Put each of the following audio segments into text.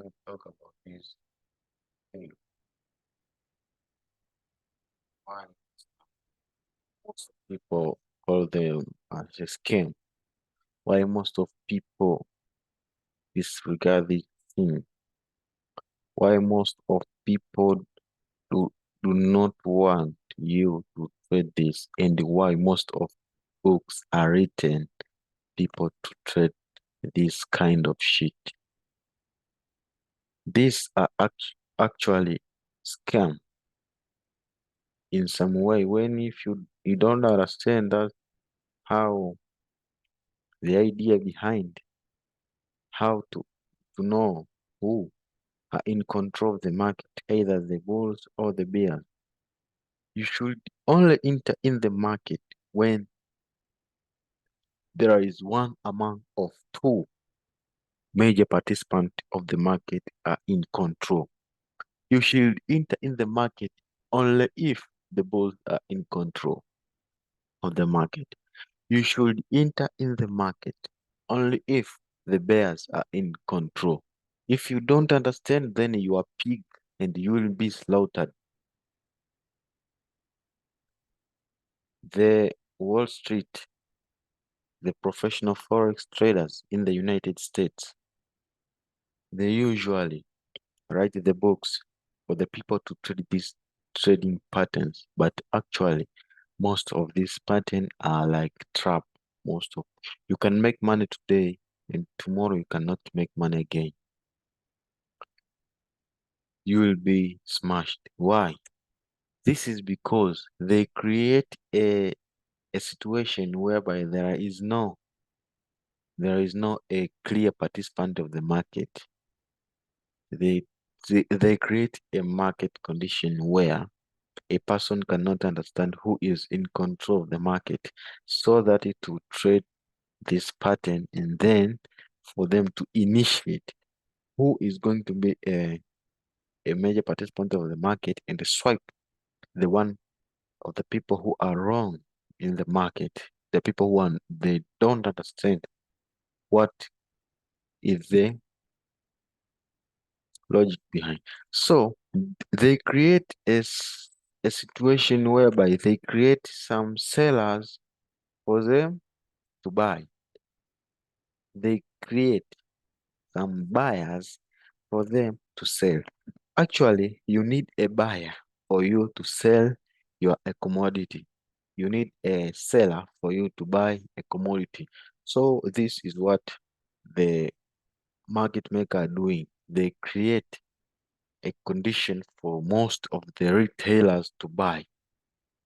we talk about this thing. Why most people call them as a scam? Why most of people disregard this thing? Why most of people do, do not want you to trade this? And why most of books are written people to trade this kind of shit? These are actually scam in some way. When if you don't understand that how the idea behind how to know who are in control of the market, either the bulls or the bears. You should only enter in the market when there is one among of two major participants of the market are in control. You should enter in the market only if the bulls are in control of the market. You should enter in the market only if the bears are in control. If you don't understand, then you are pig and you will be slaughtered. The Wall Street, the professional forex traders in the United States, they usually write the books for the people to trade these trading patterns, but actually most of these patterns are like trap. Most of you can make money today and tomorrow you cannot make money again. You will be smashed. Why? This is because they create a situation whereby there is no a clear participant of the market. They, they create a market condition where a person cannot understand who is in control of the market so that it will trade this pattern and then for them to initiate who is going to be a major participant of the market and swipe the one of the people who are wrong in the market, the people who are, they don't understand what is the logic behind. So they create a situation whereby they create some sellers for them to buy. They create some buyers for them to sell. Actually, you need a buyer for you to sell your a commodity. You need a seller for you to buy a commodity. So this is what the market maker are doing. They create a condition for most of the retailers to buy,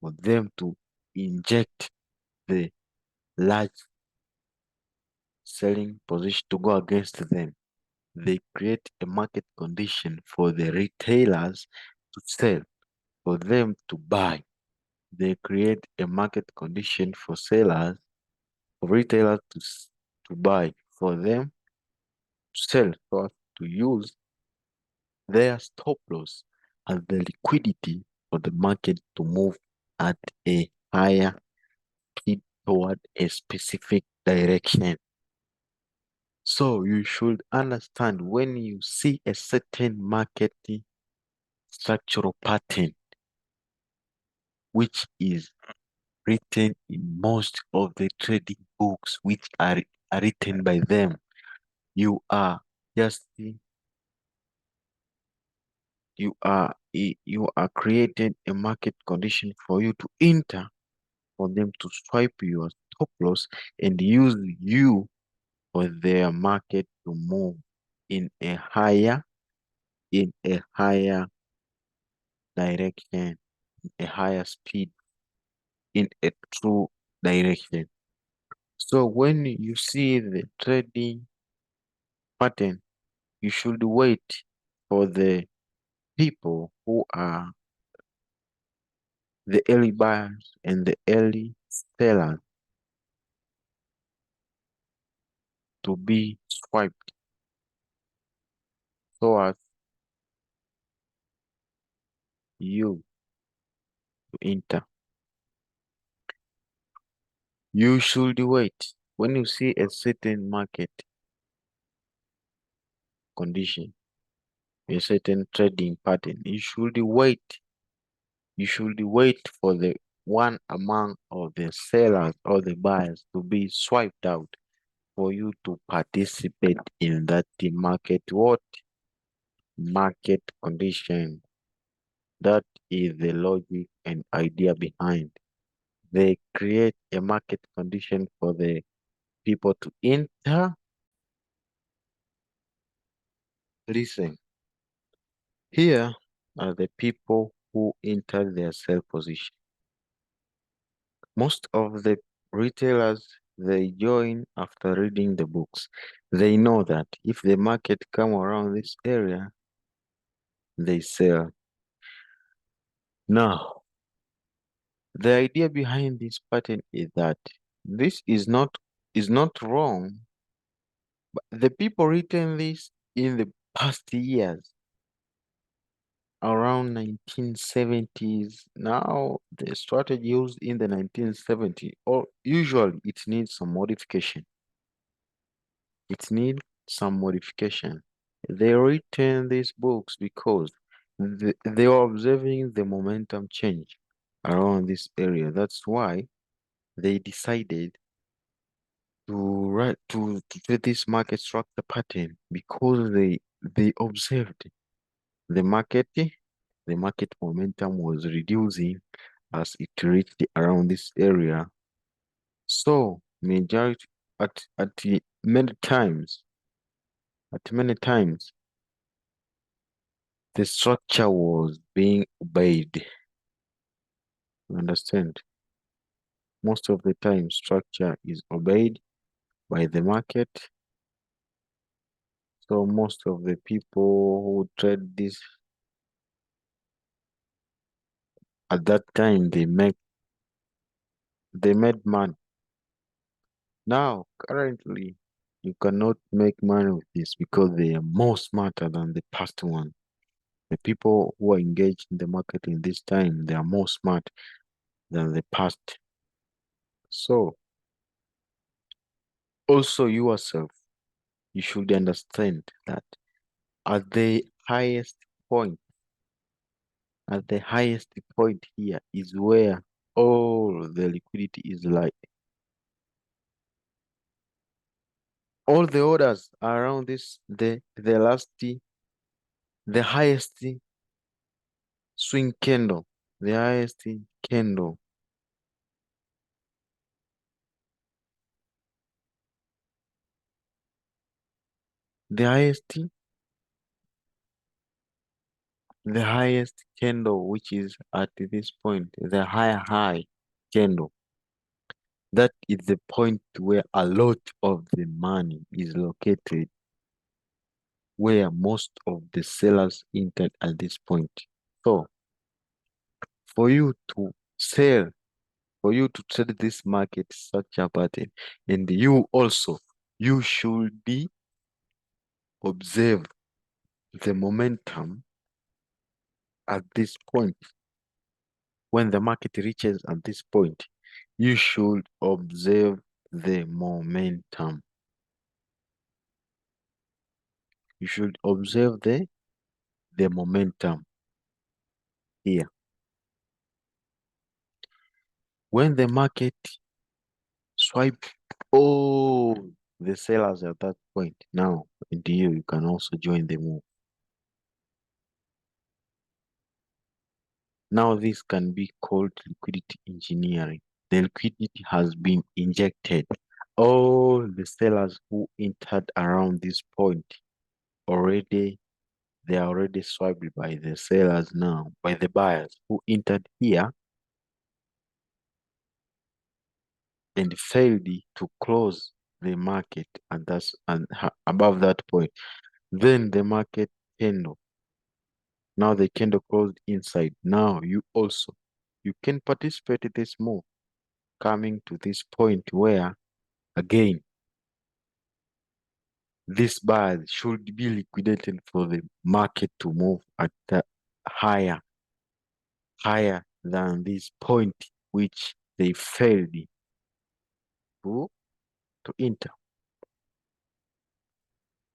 for them to inject the large selling position to go against them. They create a market condition for the retailers to sell, for them to buy. They create a market condition for sellers, for retailers to buy, for them to sell, for to use their stop loss as the liquidity for the market to move at a higher speed toward a specific direction. So you should understand when you see a certain market structural pattern, which is written in most of the trading books, which are written by them, you are just you are creating a market condition for you to enter, for them to swipe your stop loss and use you for their market to move in a higher in a higher direction, a higher speed, in a true direction. So when you see the trading pattern, you should wait for the people who are the early buyers and the early sellers to be swiped so as you to enter. You should wait when you see a certain market condition. a certain trading pattern, you should wait for the one among of the sellers or the buyers to be swiped out for you to participate in that market condition. That is the logic and idea behind. They create a market condition for the people to enter. Listen, here are the people who enter their sell position. Most of the retailers, they join after reading the books. They know that if the market come around this area, they sell. Now, the idea behind this pattern is that this is not wrong, but the people written this in the past years, around 1970s. Now, the strategy used in the 1970s, or usually it needs some modification. It needs some modification. They written these books because they are observing the momentum change around this area. That's why they decided to fit this market structure pattern because they observed the market the market momentum was reducing as it reached around this area. So majority at many times the structure was being obeyed. You understand? Most of the time structure is obeyed by the market. So most of the people who trade this at that time they made money. Now currently you cannot make money with this because they are more smarter than the past one. The people who are engaged in the market in this time, they are more smart than the past. So also yourself, you should understand that at the highest point, at the highest point here is where all the liquidity is like. All the orders around this, the highest swing candle, the highest candle, the highest, the highest candle, which is at this point, the high candle. That is the point where a lot of the money is located, where most of the sellers entered at this point. So for you to sell, for you to trade this market such a pattern, and you also, you should be observe the momentum at this point. When the market reaches at this point, you should observe the momentum. You should observe the momentum here. When the market swipe all the sellers at that point, now into you can also join the move. Now this can be called liquidity engineering. The liquidity has been injected. All the sellers who entered around this point already, they are already swiped by the sellers now, by the buyers who entered here and failed to close the market and above that point. Then the market candle. Now the candle closed inside. Now you can participate in this move, coming to this point where again this buyers should be liquidated for the market to move at higher, higher than this point which they failed to enter.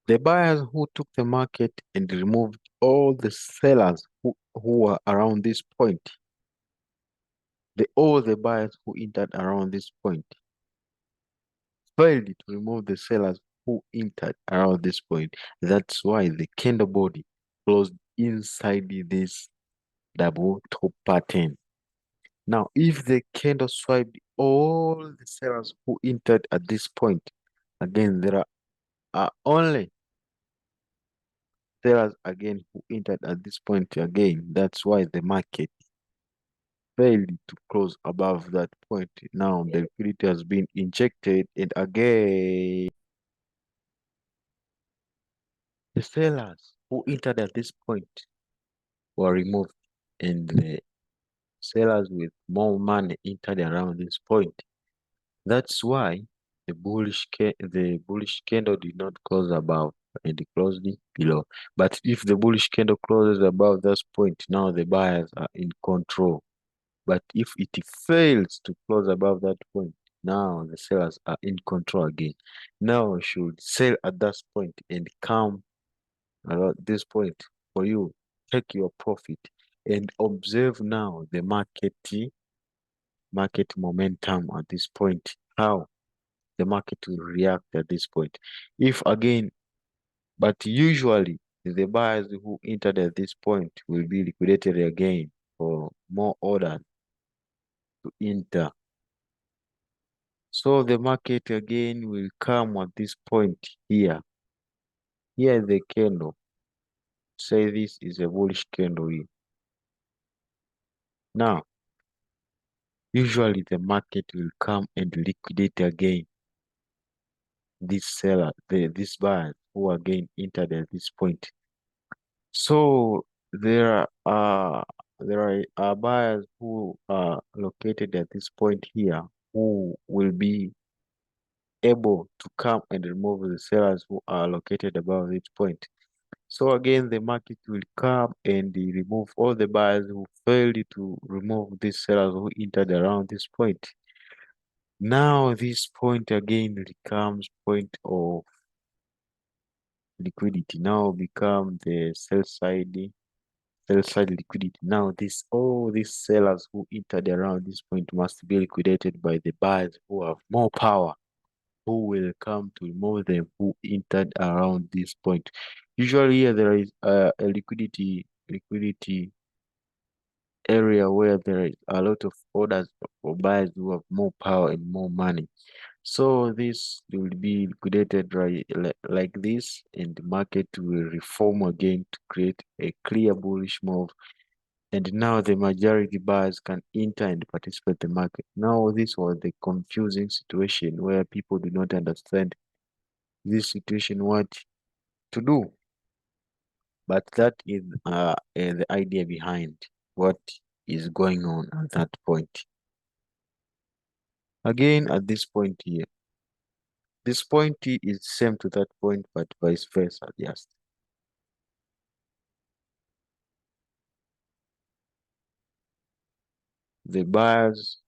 The buyers who took the market and removed all the sellers who were around this point, all the buyers who entered around this point, failed to remove the sellers who entered around this point. That's why the candle body closed inside this double top pattern. Now, if the candle swiped all the sellers who entered at this point, again, there are only sellers again who entered at this point again. That's why the market failed to close above that point. Now, the liquidity has been injected, and again, the sellers who entered at this point were removed, and the sellers with more money entered around this point. That's why the bullish candle did not close above and it closed below. But if the bullish candle closes above this point, now the buyers are in control. But if it fails to close above that point, now the sellers are in control again. Now you should sell at that point and come at this point for you. Take your profit and observe now the market momentum at this point. How the market will react at this point. If again, but usually the buyers who entered at this point will be liquidated again for more orders to enter. So the market again will come at this point here. Here the candle. Say this is a bullish candle here. Now, usually the market will come and liquidate again this seller, this buyer who again entered at this point. So there are buyers who are located at this point here who will be able to come and remove the sellers who are located above this point. So again, the market will come and remove all the buyers who failed to remove these sellers who entered around this point. Now this point again becomes point of liquidity. Now become the sell side liquidity. Now all these sellers who entered around this point must be liquidated by the buyers who have more power, who will come to remove them who entered around this point. Usually here there is a liquidity area where there is a lot of orders for buyers who have more power and more money. So this will be liquidated like this, and the market will reform again to create a clear bullish move. And now the majority buyers can enter and participate in the market. Now this was the confusing situation where people do not understand this situation, what to do. But that is the idea behind what is going on at that point. Again, at this point here, this point is same to that point, but vice versa. Yes, the buyers,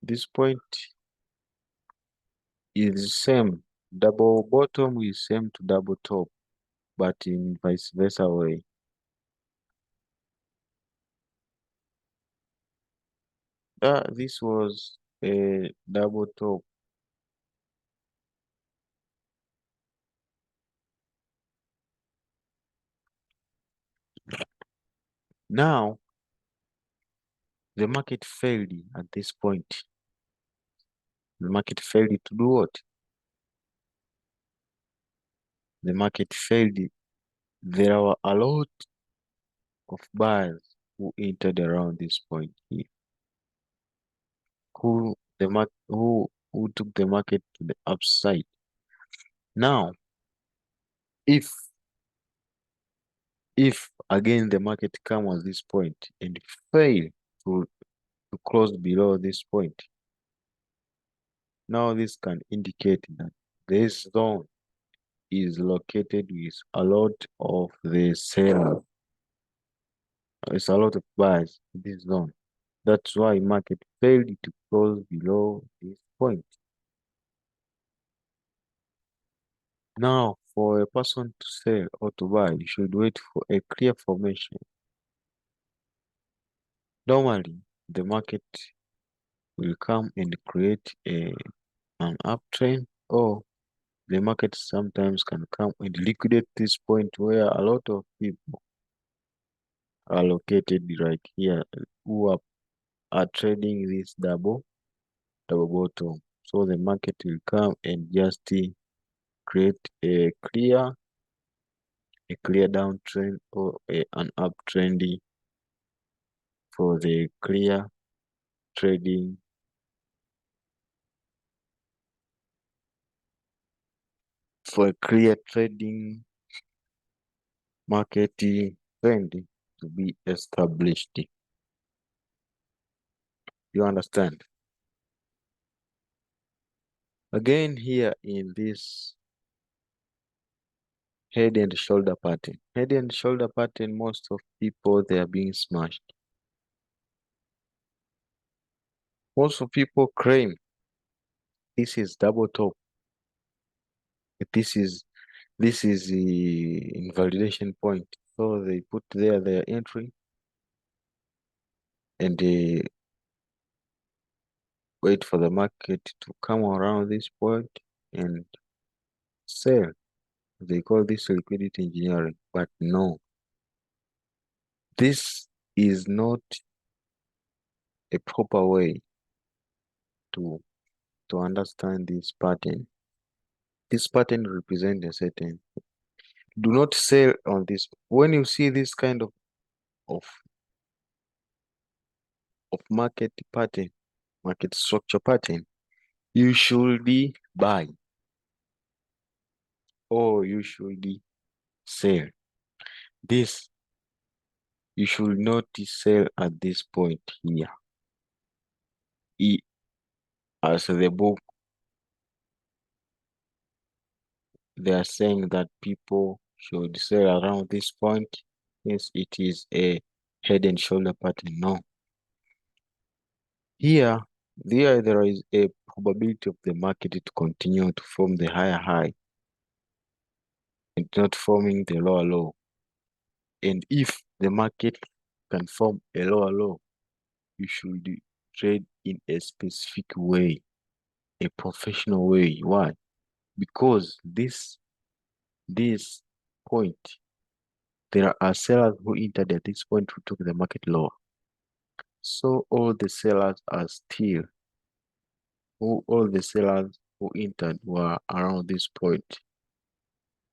this point is same. Double bottom is same to double top, but in vice versa way. This was a double top. Now the market failed at this point. The market failed to do what? The market failed. There were a lot of buyers who entered around this point here, who took the market to the upside. Now, if if again the market come at this point and fail to close below this point, now this can indicate that this zone is located with a lot of the seller. It's a lot of buyers in this zone. That's why market failed to close below this point. Now, for a person to sell or to buy, you should wait for a clear formation. Normally, the market will come and create an uptrend, or the market sometimes can come and liquidate this point where a lot of people are located right here who are trading this double bottom. So the market will come and just create a clear downtrend or an uptrendy for the clear trading for a clear trading market trend to be established. You understand? Again, here in this head and shoulder pattern. Head and shoulder pattern, most of people they are being smashed. Most of people claim this is double top. This is the invalidation point. So they put there their entry and they wait for the market to come around this point and sell. They call this liquidity engineering, but no, this is not a proper way to to understand this pattern. This pattern represents a certain. Do not sell on this. When you see this kind of, of market pattern, market structure pattern, you should buy or you should sell. This you should not sell at this point here. As the book, they are saying that people should sell around this point. Yes, it is a head and shoulder pattern. No. Here, there is a probability of the market to continue to form the higher high and not forming the lower low. And if the market can form a lower low, you should trade in a specific way, a professional way. Why? Because this point, there are sellers who entered at this point who took the market lower. So all the sellers who entered were around this point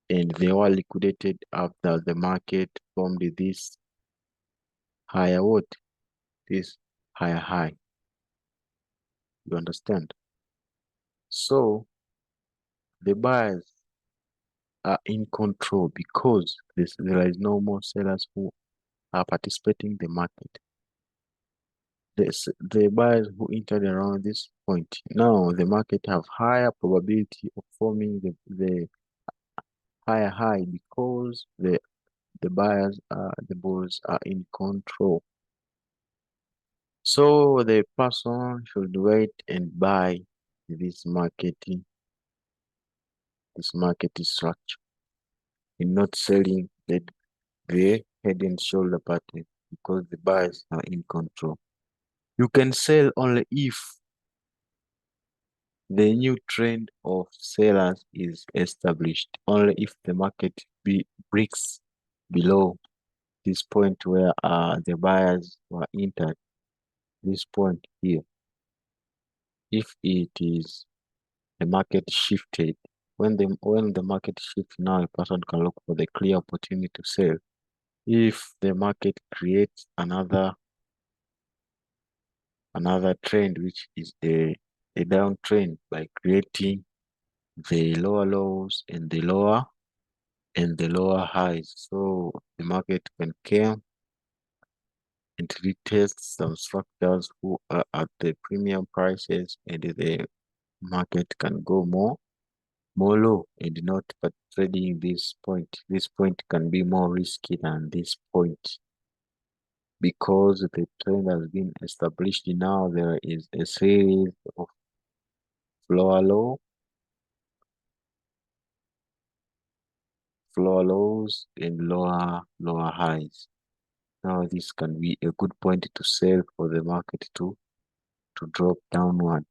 and they were liquidated after the market formed this higher what? This higher high. You understand? So the buyers are in control because there is no more sellers who are participating in the market. The buyers who entered around this point, now the market have higher probability of forming the higher high because the bulls are in control. So the person should wait and buy this market structure and not selling the head and shoulder pattern because the buyers are in control. You can sell only if the new trend of sellers is established, only if the market breaks below this point where the buyers were entered, this point here. If it is the market shifted, when the market shifts now, a person can look for the clear opportunity to sell. If the market creates another trend, which is a downtrend by creating the lower lows and the lower highs. So the market can come and retest some structures who are at the premium prices and the market can go more low and not but trading this point. This point can be more risky than this point because the trend has been established. Now there is a series of floor low, floor lows, and lower highs. Now this can be a good point to sell for the market to drop downward.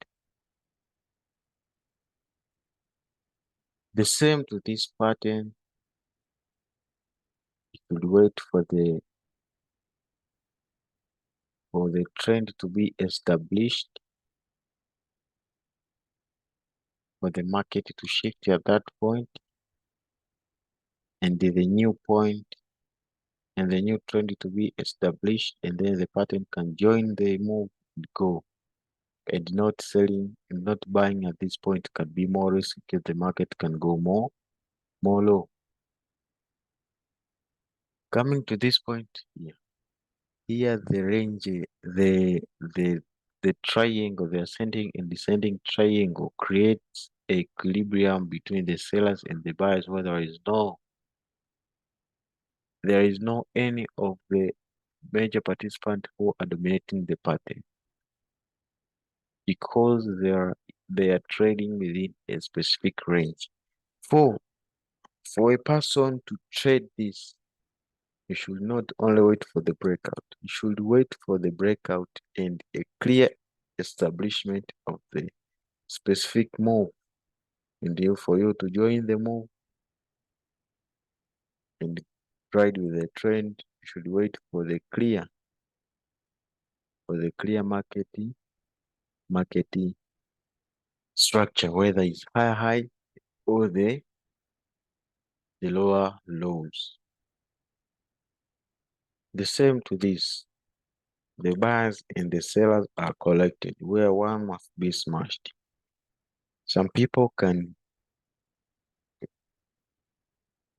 The same to this pattern, you should wait for the trend to be established, for the market to shift at that point, and the new point and the new trend to be established, and then the pattern can join the move and go. And not selling and not buying at this point can be more risky because the market can go more low. Coming to this point here, here the range, the the triangle, the ascending and descending triangle creates equilibrium between the sellers and the buyers, where there is no any of the major participants who are dominating the pattern, because they are trading within a specific range. For for a person to trade this, you should not only wait for the breakout, you should wait for the breakout and a clear establishment of the specific move. And for you to join the move and ride with the trend, you should wait for the clear marketing structure, whether it's high or the lower lows. The same to this, the buyers and the sellers are collected, where one must be smashed. Some people can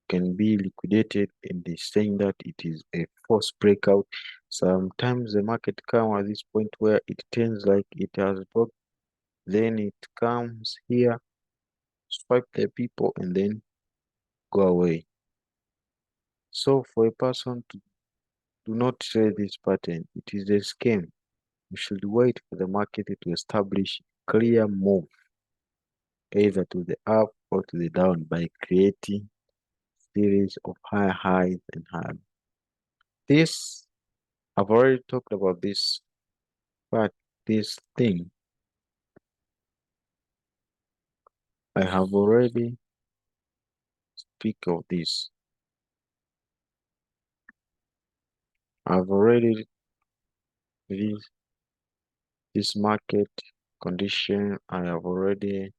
be liquidated, and they saying that it is a force breakout. Sometimes the market comes at this point where it turns like it has broke, then it comes here, swipe the people, and then go away. So for a person to do not trade this pattern, it is a scam. You should wait for the market to establish clear move, either to the up or to the down, by creating series of high highs and high. This I've already talked about this, but this thing I have already speak of this. I've already this market condition. I have already